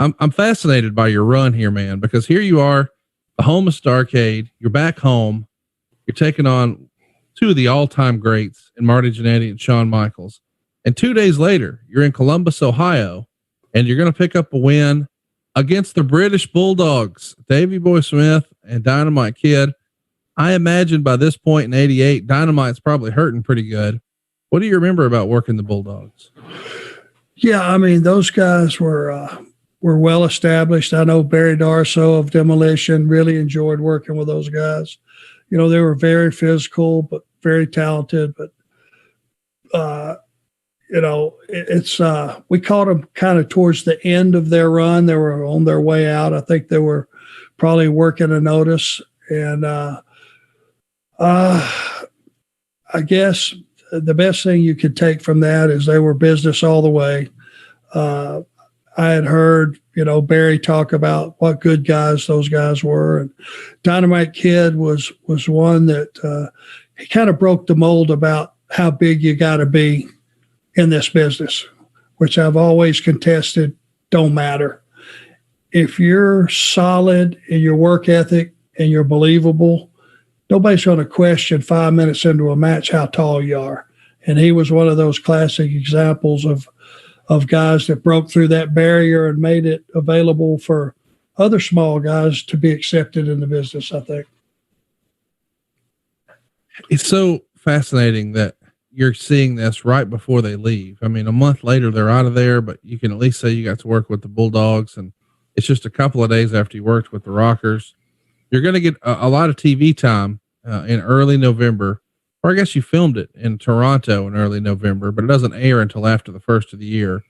I'm fascinated by your run here, man, because here you are, the home of Starcade. You're back home. You're taking on two of the all-time greats in Marty Jannetty and Shawn Michaels. And 2 days later, you're in Columbus, Ohio, and you're going to pick up a win against the British Bulldogs, Davey Boy Smith and Dynamite Kid. I imagine by this point in '88, Dynamite's probably hurting pretty good. What do you remember about working the Bulldogs? Yeah, I mean, those guys were well established. I know Barry Darso of Demolition really enjoyed working with those guys. You know, they were very physical, but very talented. But, you know, we caught them kind of towards the end of their run. They were on their way out. I think they were probably working a notice. And I guess the best thing you could take from that is they were business all the way. I had heard, you know, Barry talk about what good guys those guys were. And Dynamite Kid was one that he kind of broke the mold about how big you got to be in this business, which I've always contested don't matter. If you're solid in your work ethic and you're believable, nobody's going to question 5 minutes into a match how tall you are. And he was one of those classic examples of guys that broke through that barrier and made it available for other small guys to be accepted in the business, I think. It's so fascinating that you're seeing this right before they leave. I mean, a month later, they're out of there, but you can at least say you got to work with the Bulldogs, and it's just a couple of days after you worked with the Rockers. You're going to get a lot of TV time in early November, or I guess you filmed it in Toronto in early November, but it doesn't air until after the first of the year.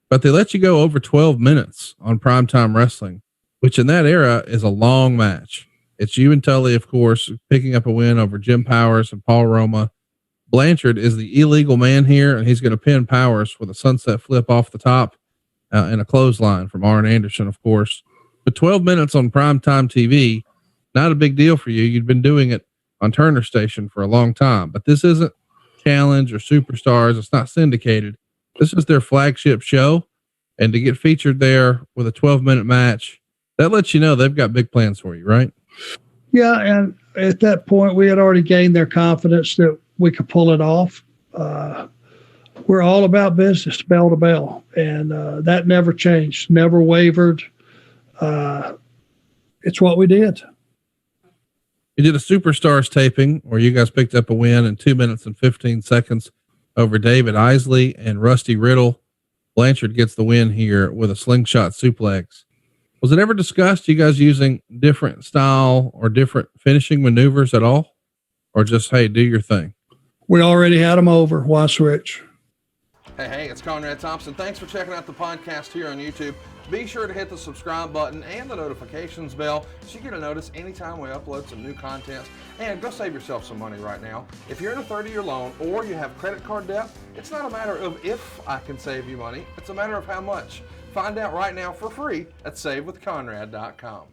But they let you go over 12 minutes on primetime wrestling, which in that era is a long match. It's you and Tully, of course, picking up a win over Jim Powers and Paul Roma. Blanchard is the illegal man here, and he's going to pin Powers with a sunset flip off the top and a clothesline from Arn Anderson, of course. But 12 minutes on primetime TV, not a big deal for you. You'd been doing it on Turner Station for a long time, but this isn't Challenge or Superstars. It's not syndicated. This is their flagship show, and to get featured there with a 12-minute match, that lets you know they've got big plans for you, right? Yeah, and at that point, we had already gained their confidence that we could pull it off. We're all about business, bell to bell, and that never changed, never wavered. It's what we did. You did a Superstars taping where you guys picked up a win in 2 minutes and 15 seconds over David Isley and Rusty Riddle. Blanchard gets the win here with a slingshot suplex. Was it ever discussed, you guys using different style or different finishing maneuvers at all? Or just, hey, do your thing? We already had them over. Why switch? Hey, it's Conrad Thompson. Thanks for checking out the podcast here on YouTube. Be sure to hit the subscribe button and the notifications bell so you get a notice anytime we upload some new content. And go save yourself some money right now. If you're in a 30-year loan or you have credit card debt, it's not a matter of if I can save you money. It's a matter of how much. Find out right now for free at SaveWithConrad.com.